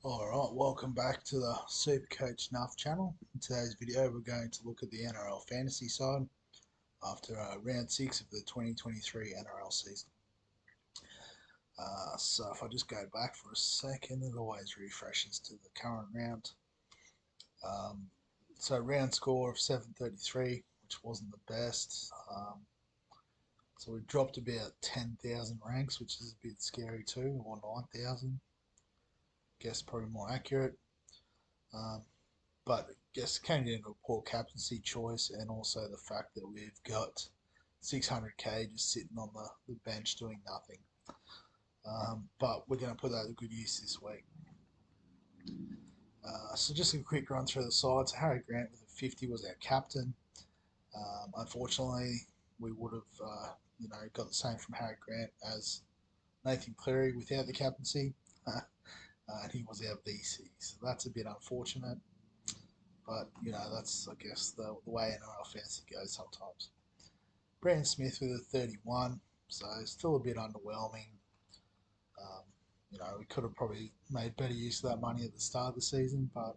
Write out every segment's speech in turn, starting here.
Alright, welcome back to the Supercoach Nuff channel. In today's video we're going to look at the NRL Fantasy side after round 6 of the 2023 NRL season. So if I just go back for a second, it always refreshes to the current round. So round score of 733, which wasn't the best. So we dropped about 10,000 ranks, which is a bit scary too, or 9,000. Guess probably more accurate. But I guess it came down to a poor captaincy choice and also the fact that we've got 600k just sitting on the bench doing nothing. But we're going to put that to good use this week. So just a quick run through the sides. Harry Grant with a 50 was our captain. Unfortunately, we would have got the same from Harry Grant as Nathan Cleary without the captaincy. And he was our VC, so that's a bit unfortunate. But, that's, I guess, the way NRL Fantasy goes sometimes. Brandon Smith with a 31, so still a bit underwhelming. We could have probably made better use of that money at the start of the season, but,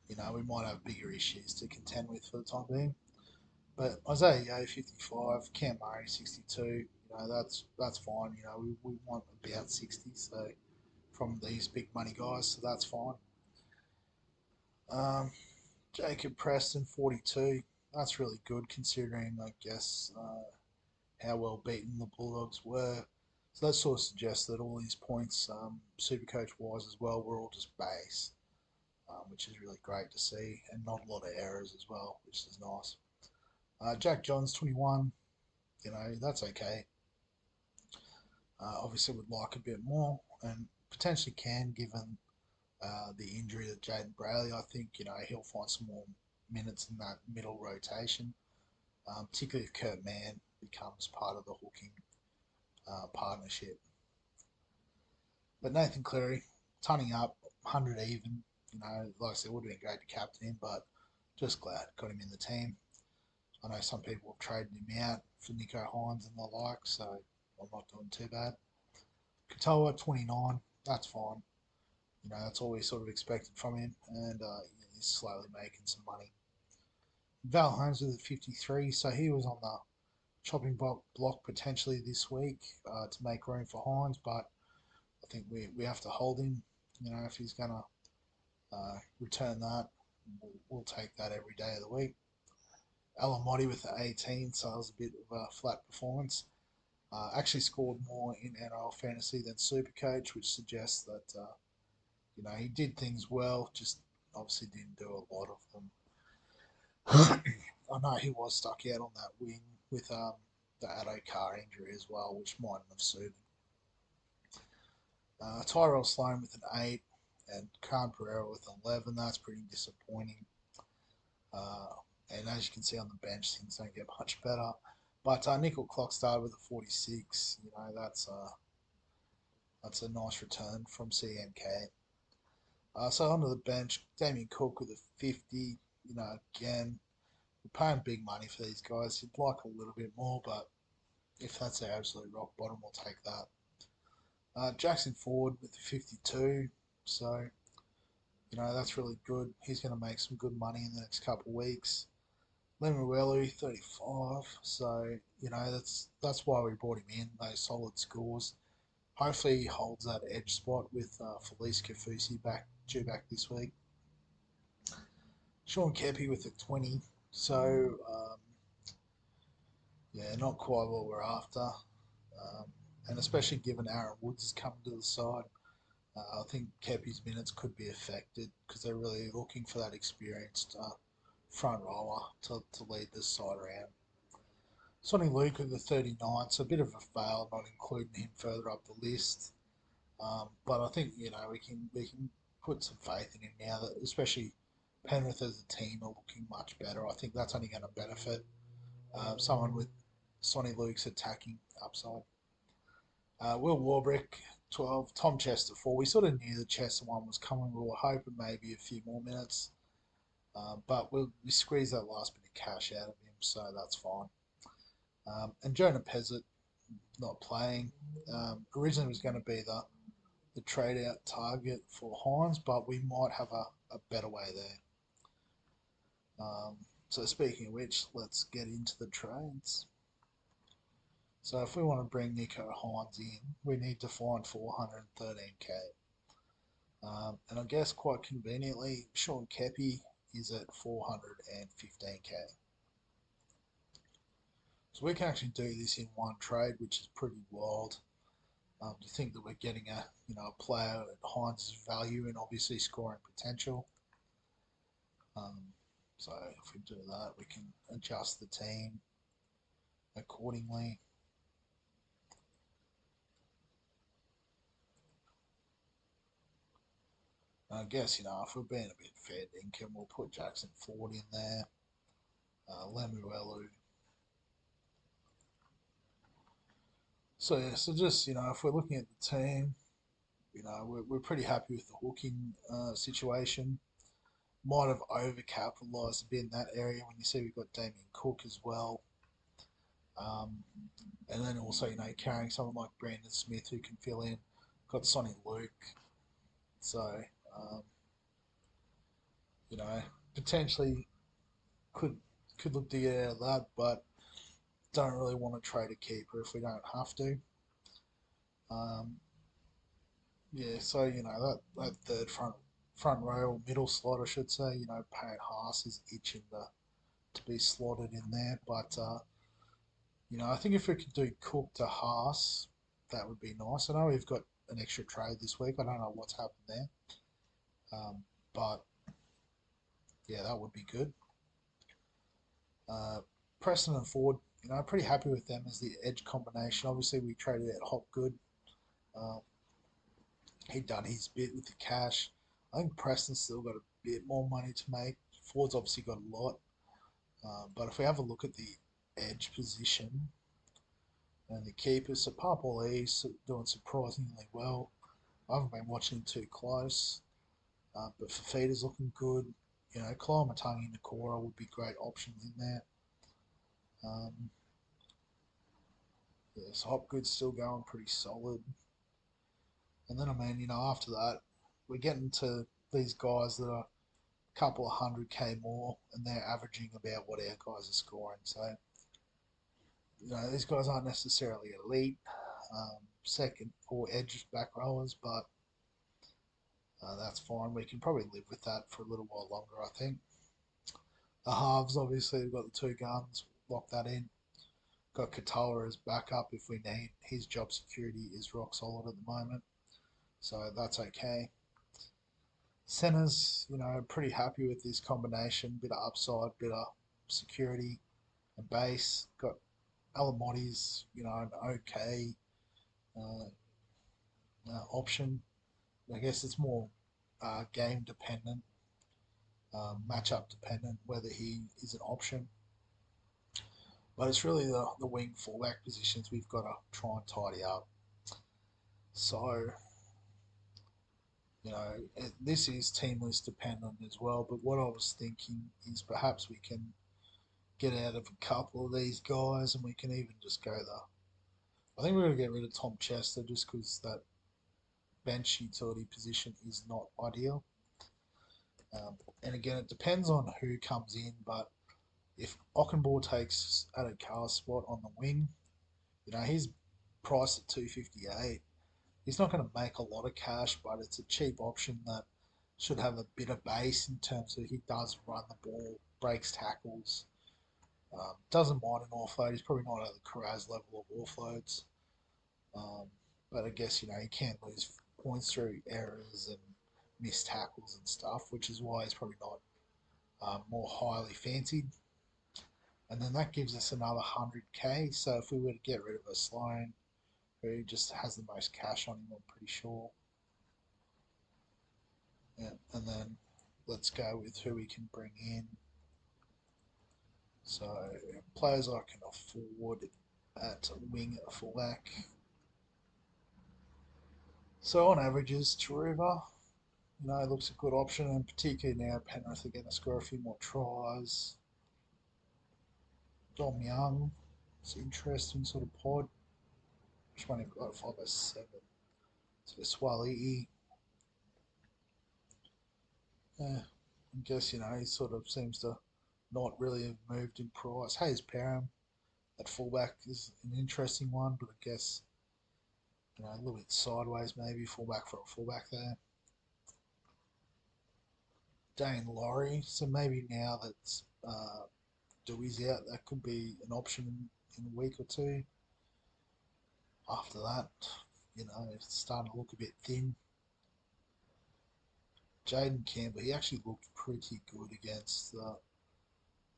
we might have bigger issues to contend with for the time being. But Isaiah Yeo, 55, Cam Murray, 62, that's fine. We want about 60, so from these big money guys, so that's fine. Jacob Preston, 42. That's really good considering, I guess, how well beaten the Bulldogs were. So that sort of suggests that all these points, Supercoach wise as well, were all just base, which is really great to see, and not a lot of errors as well, which is nice. Jack Johns, 21. That's okay. Obviously, would like a bit more, and potentially can, given the injury to Jaden Brayley. I think he'll find some more minutes in that middle rotation, particularly if Kurt Mann becomes part of the hooking partnership. But Nathan Cleary, turning up, 100 even. Like I said, it would have been great to captain him, but just glad got him in the team. I know some people have traded him out for Nico Hines and the like, so I'm not doing too bad. Katoa, 29, that's fine. That's all we sort of expected from him, and he's slowly making some money. Val Holmes with a 53, so he was on the chopping block potentially this week to make room for Hines, but I think we have to hold him. If he's going to return that, we'll take that every day of the week. Alamotti with the 18, so it was a bit of a flat performance. Actually scored more in NRL Fantasy than Supercoach, which suggests that he did things well, just obviously didn't do a lot of them. I know he was stuck out on that wing with the Addo Carr injury as well, which mightn't have suited. Tyrell Sloan with an 8 and Khan Pereira with 11. That's pretty disappointing. And as you can see on the bench, things don't get much better. But Nickel Clock started with a 46. That's a nice return from CMK. So onto the bench, Damien Cook with a 50. Again, we're paying big money for these guys. You'd like a little bit more, but if that's their absolute rock bottom, we'll take that. Jackson Ford with the 52. So, that's really good. He's going to make some good money in the next couple of weeks. Lemuelu, 35. So, that's why we brought him in, those solid scores. Hopefully he holds that edge spot with Felice Kafusi due back this week. Sean Kepi with a 20. So, not quite what we're after. And especially given Aaron Woods is coming to the side, I think Kepi's minutes could be affected because they're really looking for that experienced front rower to lead this side around. Sonny Luke with the 39, so a bit of a fail not including him further up the list. But I think we can put some faith in him now, that especially Penrith as a team are looking much better. I think that's only going to benefit someone with Sonny Luke's attacking upside. Will Warbrick, 12. Tom Chester, 4. We sort of knew the Chester one was coming. We were hoping maybe a few more minutes. But we squeezed that last bit of cash out of him, so that's fine. And Jonah Pezzett not playing. Originally was going to be the the trade out target for Hines, but we might have a better way there. So speaking of which, let's get into the trades. So if we want to bring Nico Hines in, we need to find 413k. And I guess quite conveniently, Sean Kepi is at 415k. So we can actually do this in one trade, which is pretty wild. To think that we're getting a player at Hines' value and obviously scoring potential. So if we do that, we can adjust the team accordingly. And I guess, if we're being a bit fair dinkum, we'll put Jackson Ford in there, Lemuelu. So yeah, so just, if we're looking at the team, we're pretty happy with the hooking situation. Might have overcapitalised a bit in that area when you see we've got Damien Cook as well. And then also, carrying someone like Brandon Smith who can fill in. Got Sonny Luke. So, um, potentially could look to get out of that, but don't really want to trade a keeper if we don't have to. Um, yeah, so that third front row or middle slot, I should say. Payne Haas is itching to be slotted in there, but I think if we could do Cook to Haas, that would be nice. I know we've got an extra trade this week. I don't know what's happened there, but yeah, that would be good. Preston and Ford, pretty happy with them as the edge combination. Obviously, we traded out Hopgood. Um, he done his bit with the cash. I think Preston's still got a bit more money to make. Ford's obviously got a lot. But if we have a look at the edge position and the keepers, so Papali's doing surprisingly well. I haven't been watching too close, but Fafita's looking good. Kyle Matangi and Nakora would be great options in there. So Hopgood's still going pretty solid. And then, after that, we're getting to these guys that are a couple of 100k more, and they're averaging about what our guys are scoring. So, these guys aren't necessarily elite, second or edge back rowers, but that's fine. We can probably live with that for a little while longer, I think. The halves, obviously, we've got the two guns, lock that in. Got Katoa as backup if we need. His job security is rock solid at the moment, so that's okay. Centers, pretty happy with this combination. Bit of upside, bit of security and base. Got Alamotti's, an okay uh, option. I guess it's more game dependent, matchup dependent, whether he is an option. But it's really the wing fullback positions we've got to try and tidy up. So, this is team list dependent as well. But what I was thinking is perhaps we can get out of a couple of these guys and we can even just go the. I think we're going to get rid of Tom Chester just because that bench utility position is not ideal. And again, it depends on who comes in, but if Ockenbaugh takes Adam Carr's spot on the wing, he's priced at 258. He's not going to make a lot of cash, but it's a cheap option that should have a bit of base in terms of he does run the ball, breaks tackles, doesn't mind an offload. He's probably not at the Carraz level of offloads. But I guess, he can lose points through errors and missed tackles and stuff, which is why he's probably not more highly fancied. And then that gives us another 100k. So if we were to get rid of a Sloan, who just has the most cash on him, I'm pretty sure. Yeah, and then let's go with who we can bring in. So players I can afford at wing fullback. So on averages, Taruva, looks a good option, and particularly now Penrith are going to score a few more tries. Dom Young, it's an interesting sort of pod. Which one have we got? 507. So Swaliti, I guess, he sort of seems to not really have moved in price. Hayes Perham at fullback is an interesting one, but I guess, a little bit sideways maybe, fullback for a fullback there. Dane Laurie, so maybe now that Dewey's out, that could be an option in a week or two. After that, it's starting to look a bit thin. Jaden Campbell, he actually looked pretty good against the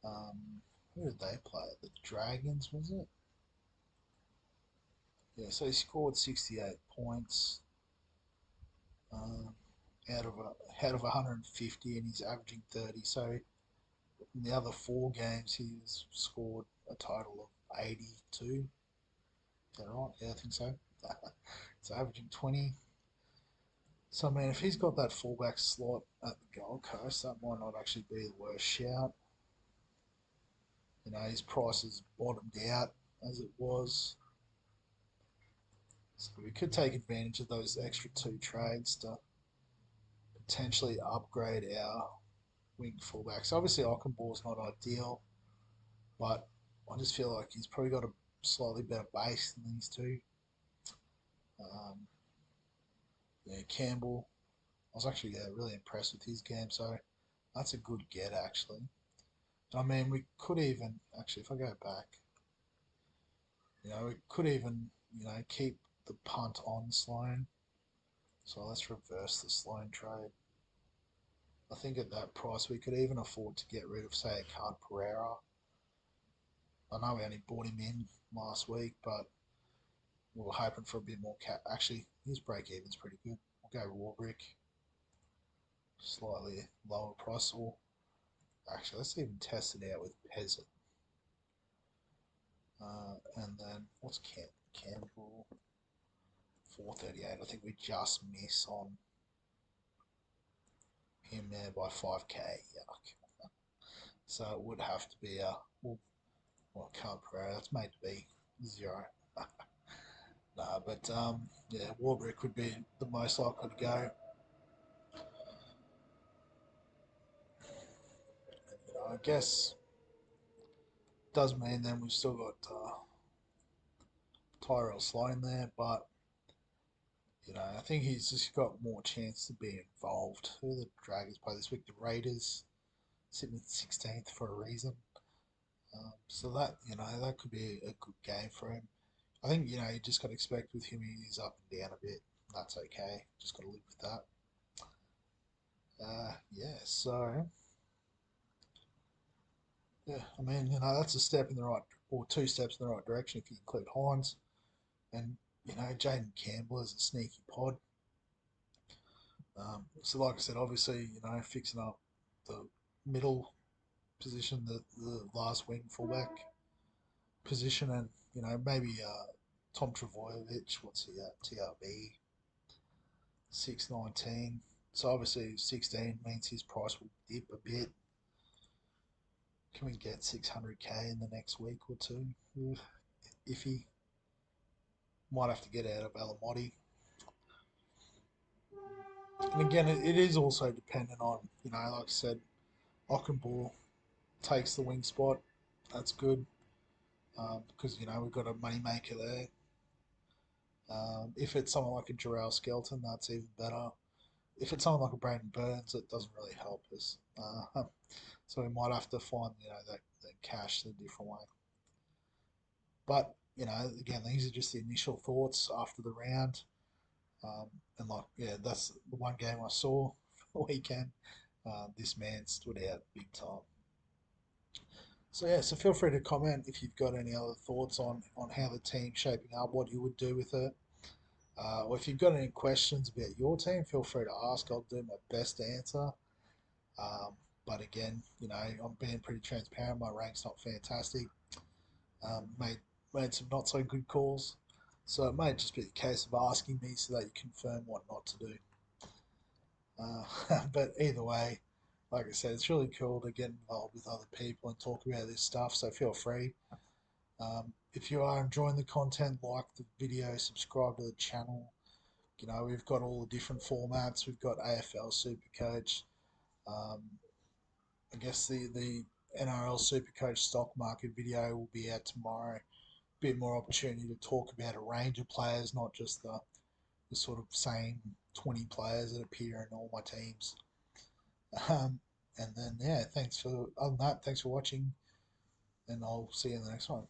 who did they play? The Dragons, was it? Yeah, so he scored 68 points um, out of 150, and he's averaging 30. So in the other 4 games, he's scored a total of 82. Is that right? Yeah, I think so. So averaging 20. So I mean, if he's got that fullback slot at the Gold Coast, that might not actually be the worst shout. His price has bottomed out as it was. So we could take advantage of those extra 2 trades to potentially upgrade our wing fullbacks. Obviously, Ockenball's not ideal, but I just feel like he's probably got a slightly better base than these two. Um, yeah, Campbell, I was actually really impressed with his game, so that's a good get actually. I mean, we could even actually, if I go back, we could even keep the punt on Sloan. So let's reverse the Sloan trade. I think at that price we could even afford to get rid of, say, a Card Pereira. I know we only bought him in last week, but we were hoping for a bit more cap. Actually, his break even's pretty good. We'll go Warbrick, slightly lower price. Or actually, let's even test it out with Peasant. And then what's Campbell? 438. I think we just miss on him there by 5k. Yuck. So it would have to be a well, Card Pereira. That's made to be 0. No, but yeah, Warbrick would be the most likely to go. I guess does mean then we've still got Tyrell Sloan there, but I think he's just got more chance to be involved. Who the Dragons play this week? The Raiders, sitting at 16th for a reason. So that that could be a good game for him. I think you just got to expect with him he's up and down a bit. That's okay. Just got to live with that. Yeah. So yeah, I mean that's a step in the right, or 2 steps in the right direction if you include Hines. And Jaden Campbell is a sneaky pod. So like I said, obviously fixing up the middle position, the last wing fullback position, and maybe Tom Travojevic. What's he at? TRB 619. So obviously 16 means his price will dip a bit. Can we get 600k in the next week or two? If he might have to get out of Alamotti. And again, it is also dependent on, like I said, Ockenball takes the wing spot. That's good because, we've got a money maker there. If it's someone like a Jarrell Skelton, that's even better. If it's someone like a Brandon Burns, it doesn't really help us. So we might have to find, that cash a different way. But, again, these are just the initial thoughts after the round. And like, yeah, that's the one game I saw for the weekend. This man stood out big time. So yeah, so feel free to comment if you've got any other thoughts on how the team's shaping up, what you would do with it. Or if you've got any questions about your team, feel free to ask. I'll do my best to answer. But again, I'm being pretty transparent. My rank's not fantastic. Made some not so good calls. So it may just be a case of asking me so that you confirm what not to do. But either way, like I said, it's really cool to get involved with other people and talk about this stuff. So feel free. If you are enjoying the content, like the video, subscribe to the channel, we've got all the different formats. We've got AFL Supercoach. Um, I guess the NRL Supercoach stock market video will be out tomorrow. Bit more opportunity to talk about a range of players, not just the sort of same 20 players that appear in all my teams. Um, and then, yeah, thanks for, other than that, thanks for watching, and I'll see you in the next one.